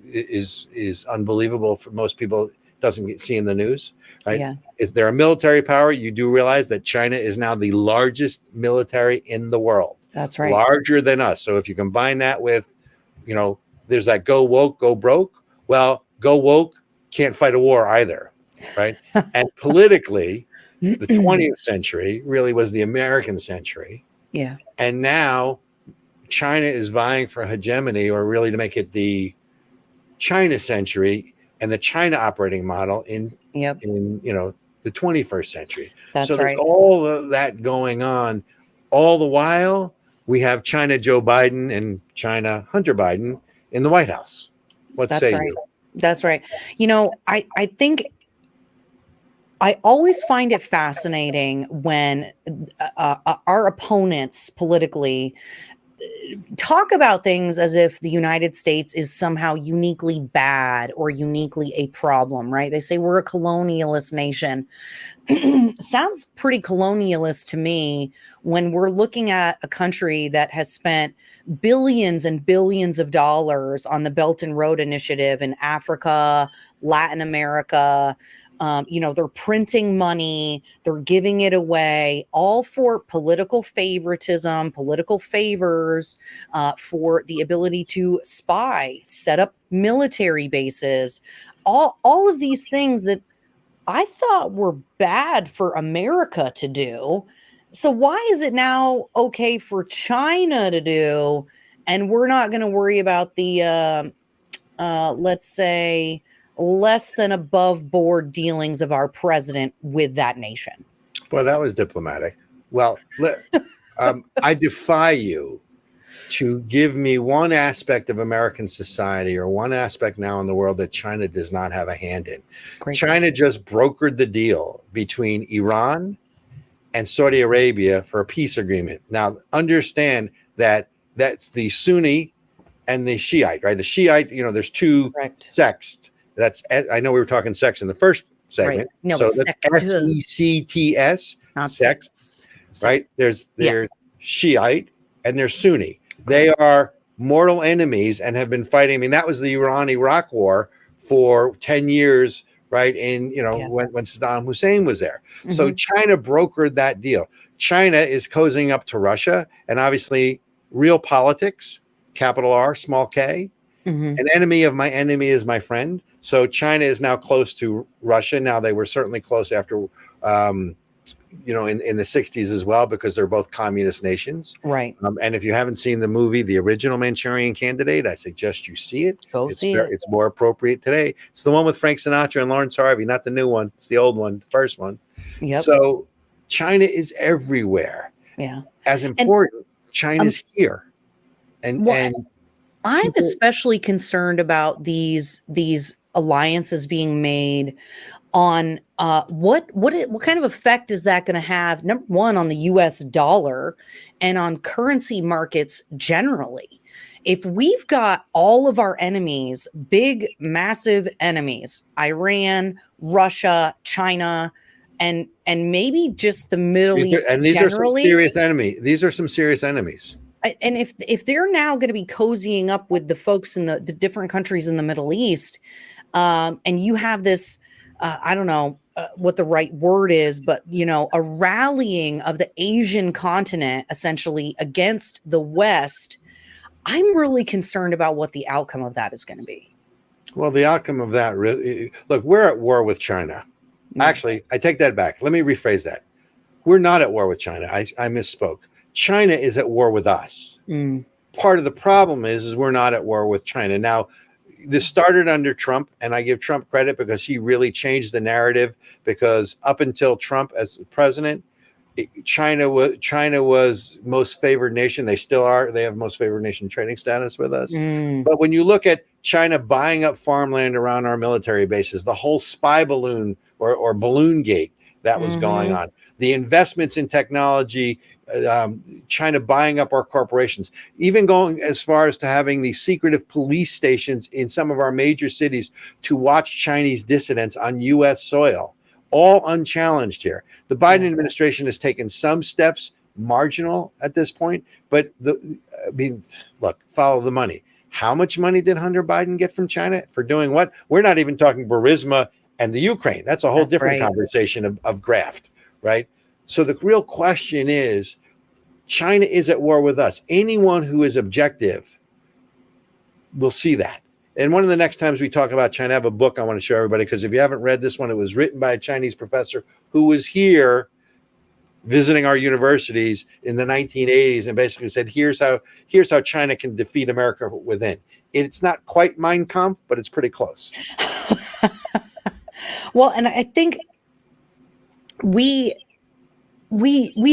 is unbelievable for most people. Doesn't see in the news, right? Yeah. If they're a military power, you do realize that China is now the largest military in the world. That's right. Larger than us. So if you combine that with, there's that go woke, go broke. Well, go woke can't fight a war either, right? And politically, the 20th century really was the American century. Yeah. And now China is vying for hegemony, or really to make it the China century and the China operating model in the 21st century. That's so there's right. all of that going on. All the while, we have China Joe Biden and China Hunter Biden in the White House. That's right. That's right. I think I always find it fascinating when our opponents politically talk about things as if the United States is somehow uniquely bad or uniquely a problem, right? They say we're a colonialist nation. Sounds pretty colonialist to me when we're looking at a country that has spent billions and billions of dollars on the Belt and Road Initiative in Africa, Latin America. They're printing money, they're giving it away, all for political favoritism, political favors, for the ability to spy, set up military bases, all of these things that I thought were bad for America to do. So why is it now okay for China to do, and we're not going to worry about the, let's say, less than above board dealings of our president with that nation? Well, that was diplomatic. Well, I defy you to give me one aspect of American society or one aspect now in the world that China does not have a hand in. China just brokered the deal between Iran and Saudi Arabia for a peace agreement. Now, understand that that's the Sunni and the Shiite, right? The Shiite, there's two sects. I know we were talking sex in the first segment. Right. No, so that's SECTS, not sex, right? There's Shiite and there's Sunni. They are mortal enemies and have been fighting. I mean, that was the Iran-Iraq war for 10 years, right? And, when Saddam Hussein was there. Mm-hmm. So China brokered that deal. China is cozying up to Russia, and obviously real politics, capital R, small k. Mm-hmm. An enemy of my enemy is my friend. So China is now close to Russia. Now, they were certainly close after, in the 60s as well, because they're both communist nations. Right. And if you haven't seen the movie, The Original Manchurian Candidate, I suggest you see it. It's more appropriate today. It's the one with Frank Sinatra and Lawrence Harvey, not the new one. It's the old one, the first one. Yep. So China is everywhere. Yeah. As important, China's here. And I'm especially concerned about these alliances being made on what kind of effect is that going to have, number one, on the US dollar and on currency markets generally. If we've got all of our enemies, big, massive enemies, Iran, Russia, China, and maybe just the Middle East and these generally. are some serious enemies. These are some serious enemies. And if they're now going to be cozying up with the folks in the different countries in the Middle East, and you have this, I don't know what the right word is, but a rallying of the Asian continent essentially against the West, I'm really concerned about what the outcome of that is going to be. Well, the outcome of that, look, we're at war with China. Yeah. Actually, I take that back. Let me rephrase that. We're not at war with China. I misspoke. China is at war with us. Part of the problem is we're not at war with China. Now, this started under Trump, and I give Trump credit because he really changed the narrative, because up until Trump as president, China was most favored nation. They still are. They have most favored nation trading status with us. But when you look at China buying up farmland around our military bases, the whole spy balloon or balloon gate that was going on, the investments in technology, China buying up our corporations, even going as far as to having these secretive police stations in some of our major cities to watch Chinese dissidents on U.S. soil, all unchallenged here. The Biden administration has taken some steps, marginal at this point, but look, follow the money. How much money did Hunter Biden get from China for doing what? We're not even talking Burisma and the Ukraine. That's a whole different conversation of graft, right? So the real question is, China is at war with us. Anyone who is objective will see that. And one of the next times we talk about China, I have a book I want to show everybody, because if you haven't read this one, it was written by a Chinese professor who was here visiting our universities in the 1980s and basically said, here's how China can defeat America within. It's not quite Mein Kampf, but it's pretty close. Well, and I think we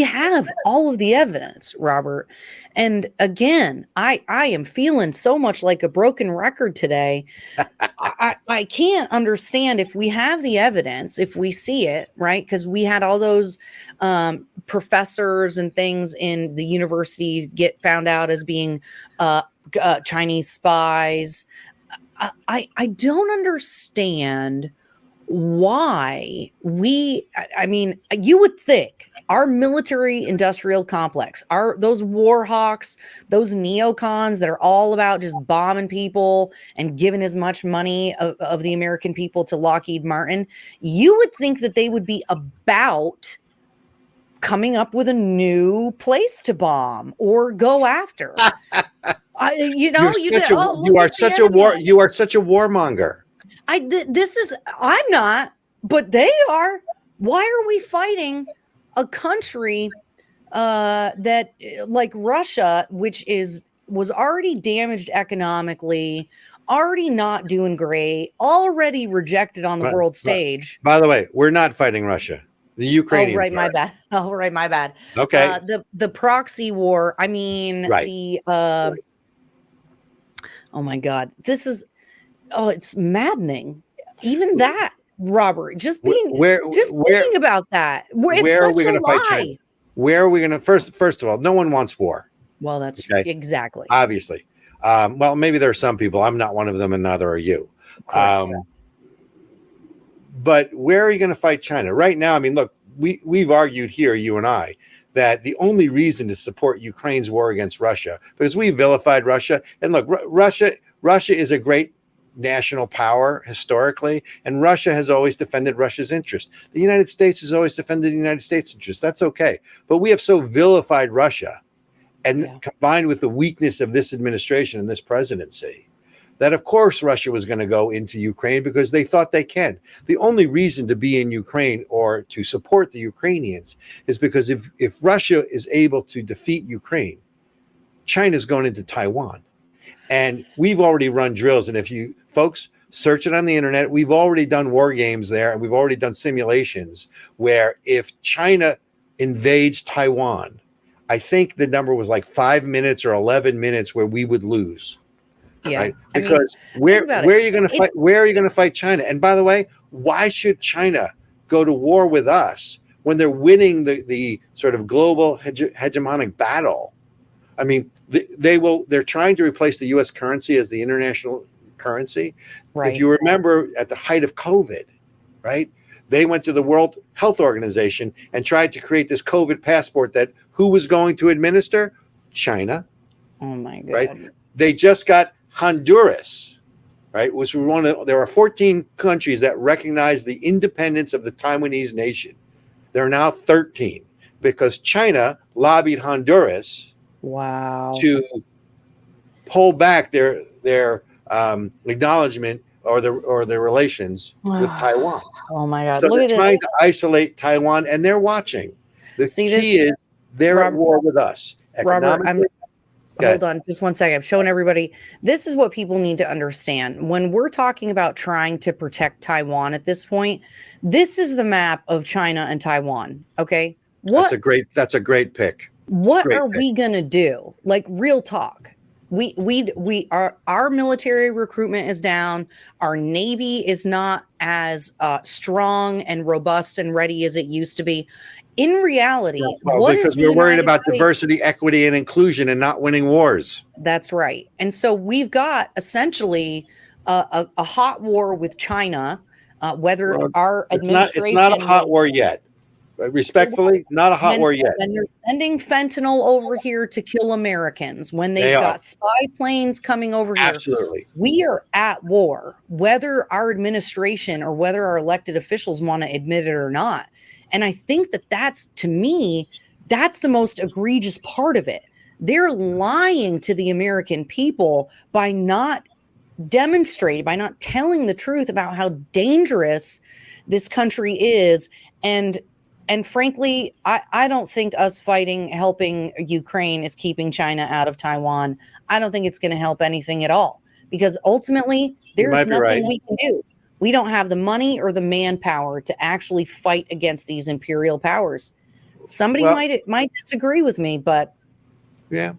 have all of the evidence, Robert. And again, I am feeling so much like a broken record today. I can't understand, if we have the evidence, if we see it, right? Because we had all those professors and things in the university get found out as being Chinese spies. I don't understand why I mean, you would think our military industrial complex, those war hawks, those neocons that are all about just bombing people and giving as much money of the American people to Lockheed Martin, you would think that they would be about coming up with a new place to bomb or go after. You are such a warmonger. I'm not, but they are. Why are we fighting a country that, like Russia, which was already damaged economically, already not doing great, already rejected on the world stage? By the way, we're not fighting Russia. The Ukrainians. Oh, right, my bad. Oh, right, my bad. Okay. The proxy war. I mean, oh my God, it's maddening. Even that, Robert, just thinking about that. Where are we going to fight China? Where are we going to first of all, no one wants war. Well, that's exactly. Obviously. Well, maybe there are some people. I'm not one of them, and neither are you. But where are you going to fight China? Right now, I mean, look, we've argued here, you and I, that the only reason to support Ukraine's war against Russia, because we vilified Russia. And look, Russia is a great national power historically, and Russia has always defended Russia's interest. The United States has always defended the United States' interest. That's okay. But we have so vilified Russia, and combined with the weakness of this administration and this presidency, that of course Russia was going to go into Ukraine because they thought they can. The only reason to be in Ukraine or to support the Ukrainians is because if Russia is able to defeat Ukraine, China's going into Taiwan. And we've already run drills. And if you folks search it on the internet, we've already done war games there, and we've already done simulations where if China invades Taiwan, I think the number was like 5 minutes or 11 minutes where we would lose. Yeah, right? Because where are you going to fight? Where are you going to fight China? And by the way, why should China go to war with us when they're winning the sort of global hegemonic battle? I mean, they're trying to replace the U.S. currency as the international currency. Right. If you remember, at the height of COVID, right, they went to the World Health Organization and tried to create this COVID passport that who was going to administer? China. Oh my right? God. They just got Honduras, right? Which was there are 14 countries that recognize the independence of the Taiwanese nation. There are now 13 because China lobbied Honduras Wow. to pull back their acknowledgement or their relations with Taiwan. Oh my God. So Look they're at this. trying to isolate Taiwan, and they're watching. The See this, key is they're at Rob, war with us Robert, economically. Go hold ahead. on just one second. I'm showing everybody. This is what people need to understand. When we're talking about trying to protect Taiwan at this point, this is the map of China and Taiwan. Okay. That's a great pick. It's a What great are pick. we gonna do? Like real talk. We are our military recruitment is down. Our navy is not as strong and robust and ready as it used to be. In reality, Well, what is because the we're worried United about States? diversity, equity, and inclusion and not winning wars. That's right. And so we've got essentially a hot war with China, whether Well, our it's not a administration hot was war yet. Respectfully, not a hot war yet. when they're sending fentanyl over here to kill Americans, when They they've are. got spy planes coming over here, Absolutely. we are at war, whether our administration or whether our elected officials want to admit it or not. And I think that that's, to me, that's the most egregious part of it. They're lying to the American people by not demonstrating, by not telling the truth about how dangerous this country is. And frankly, I don't think us helping Ukraine is keeping China out of Taiwan. I don't think it's going to help anything at all, because ultimately You there's might be right. nothing we can do. We don't have the money or the manpower to actually fight against these imperial powers. Somebody Well, might disagree with me, but yeah.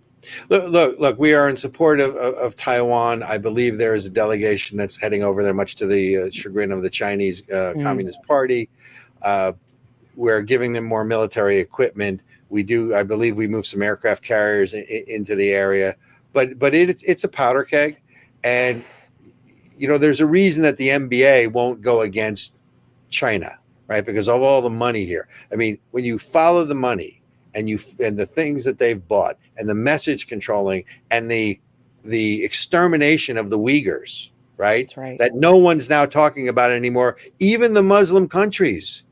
Look, we are in support of Taiwan. I believe there is a delegation that's heading over there, much to the chagrin of the Chinese Communist Party. We're giving them more military equipment. I believe we moved some aircraft carriers into the area, but it's a powder keg. And, there's a reason that the NBA won't go against China, right? Because of all the money here. I mean, when you follow the money and the things that they've bought and the message controlling and the extermination of the Uyghurs, right? that's right. That no one's now talking about anymore. Even the Muslim countries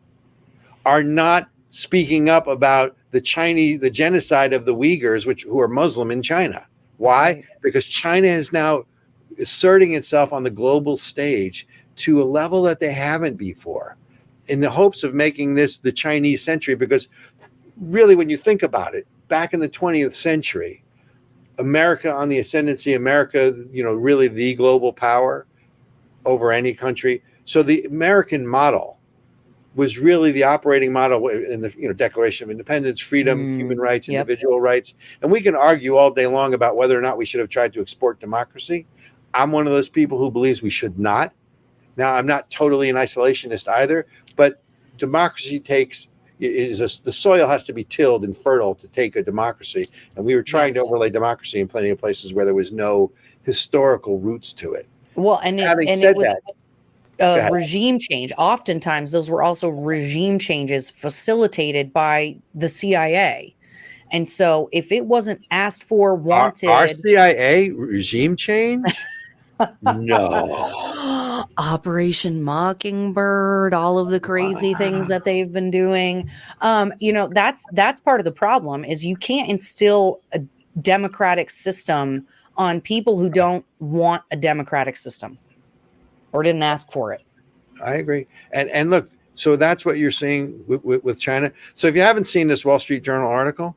are not speaking up about the genocide of the Uyghurs, who are Muslim in China. Why? Right. Because China is now asserting itself on the global stage to a level that they haven't before, in the hopes of making this the Chinese century. Because really, when you think about it, back in the 20th century, America on the ascendancy, America, really the global power over any country. So the American model was really the operating model in the Declaration of Independence, freedom, human rights, Yep. individual rights. And we can argue all day long about whether or not we should have tried to export democracy. I'm one of those people who believes we should not. Now, I'm not totally an isolationist either, but democracy the soil has to be tilled and fertile to take a democracy. And we were trying to overlay democracy in plenty of places where there was no historical roots to it. Well, and Having it said was that, regime change. Oftentimes, those were also regime changes facilitated by the CIA. And so, if it wasn't asked for, wanted, our CIA regime change? No. Operation Mockingbird, all of the crazy things that they've been doing. That's part of the problem, is you can't instill a democratic system on people who don't want a democratic system or didn't ask for it. I agree. And look, so that's what you're seeing with China. So if you haven't seen this Wall Street Journal article,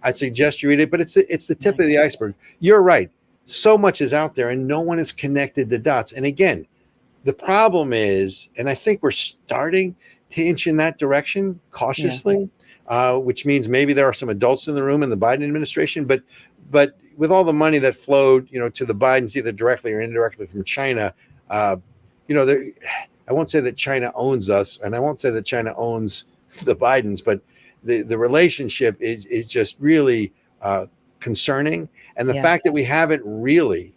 I'd suggest you read it, but it's the tip of the iceberg. You're right. So much is out there and no one has connected the dots. And again, the problem is, and I think we're starting to inch in that direction cautiously, which means maybe there are some adults in the room in the Biden administration, but with all the money that flowed, to the Bidens, either directly or indirectly from China, I won't say that China owns us, and I won't say that China owns the Bidens, but the relationship is just really concerning. And the fact that we haven't really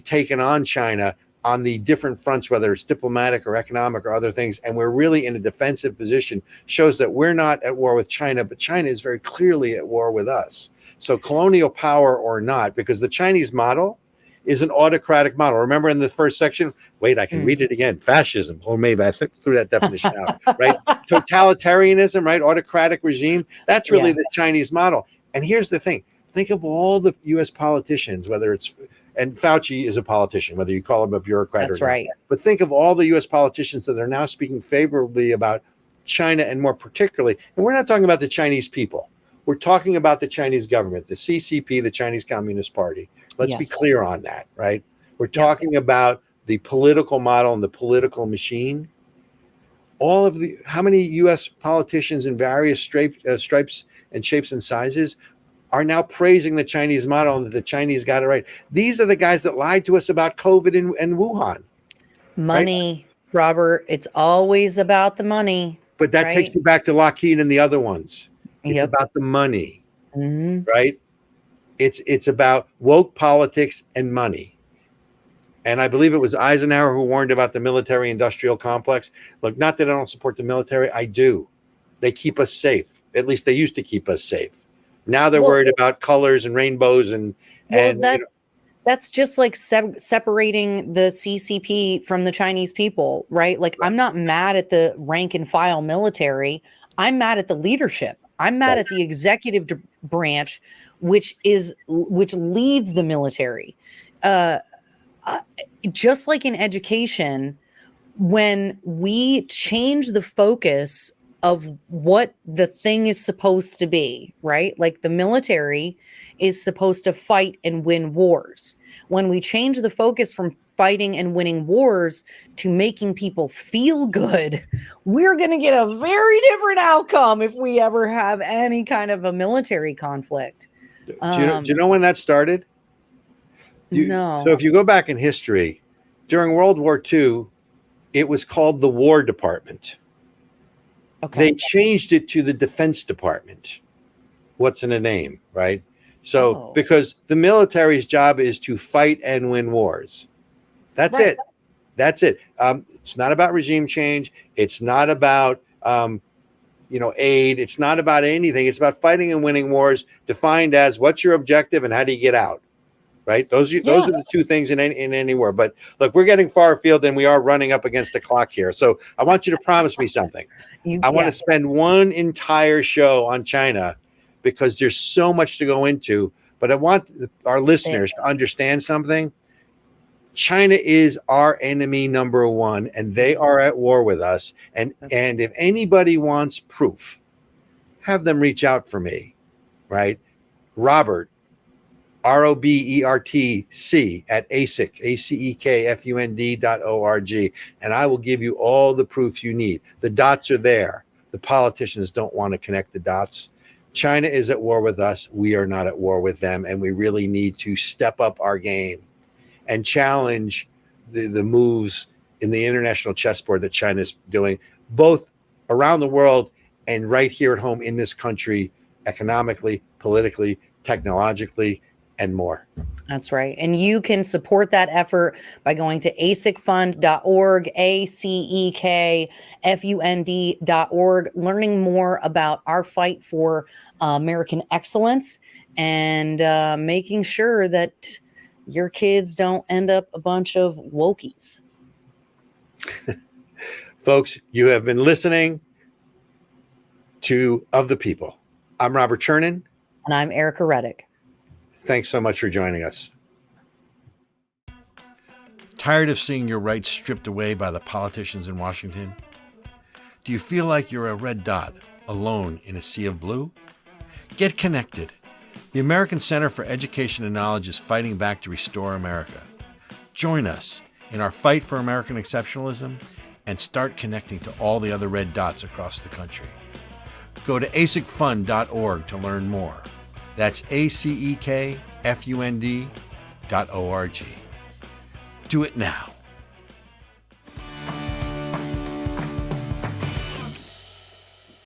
taken on China on the different fronts, whether it's diplomatic or economic or other things, and we're really in a defensive position, shows that we're not at war with China, but China is very clearly at war with us. So colonial power or not, because the Chinese model is an autocratic model. Remember in the first section, wait, I can read it again, fascism, or maybe I threw that definition out, right? Totalitarianism, right? Autocratic regime. That's really the Chinese model. And here's the thing. Think of all the U.S. politicians, whether it's, and Fauci is a politician, whether you call him a bureaucrat or not. Right. But think of all the U.S. politicians that are now speaking favorably about China, and more particularly, and we're not talking about the Chinese people. We're talking about the Chinese government, the CCP, the Chinese Communist Party. Let's be clear on that, right? We're talking about the political model and the political machine. All of the, how many U.S. politicians in various stripes and shapes and sizes are now praising the Chinese model and that the Chinese got it right. These are the guys that lied to us about COVID and Wuhan. Money, right? Robert, it's always about the money. But that takes you back to Lockheed and the other ones. It's about the money, right? It's about woke politics and money. And I believe it was Eisenhower who warned about the military-industrial complex. Look, not that I don't support the military. I do. They keep us safe. At least they used to keep us safe. Now they're worried about colors and rainbows and that's just like separating the CCP from the Chinese people, right? Like I'm not mad at the rank and file military. I'm mad at the leadership. I'm mad at the executive branch, which leads the military. Just like in education, when we change the focus of what the thing is supposed to be, right? Like the military is supposed to fight and win wars. When we change the focus from fighting and winning wars to making people feel good, we're going to get a very different outcome if we ever have any kind of a military conflict. Do you know when that started? No. So if you go back in history, during World War II, it was called the War Department. Okay. They changed it to the Defense Department. What's in a name, right? So because the military's job is to fight and win wars. That's it. That's it. It's not about regime change. It's not about aid. It's not about anything. It's about fighting and winning wars, defined as what's your objective and how do you get out. Right. Those are the two things in any war. But look, we're getting far afield and we are running up against the clock here. So I want you to promise me something. I want to spend one entire show on China because there's so much to go into. But I want our listeners to understand something. China is our enemy number one, and they are at war with us. And if anybody wants proof, have them reach out for me. Right. Robert. ROBERTC at ACEKFUND.org. And I will give you all the proof you need. The dots are there. The politicians don't want to connect the dots. China is at war with us. We are not at war with them. And we really need to step up our game and challenge the moves in the international chessboard that China's doing, both around the world and right here at home in this country, economically, politically, technologically, and more. That's right. And you can support that effort by going to acekfund.org, ACEKFUND.org, learning more about our fight for American excellence and making sure that your kids don't end up a bunch of wokies. Folks, you have been listening to Of the People. I'm Robert Chernin. And I'm Ericka Redic. Thanks so much for joining us. Tired of seeing your rights stripped away by the politicians in Washington? Do you feel like you're a red dot, alone in a sea of blue? Get connected. The American Center for Education and Knowledge is fighting back to restore America. Join us in our fight for American exceptionalism and start connecting to all the other red dots across the country. Go to acekfund.org to learn more. That's ACEKFUND.org. Do it now.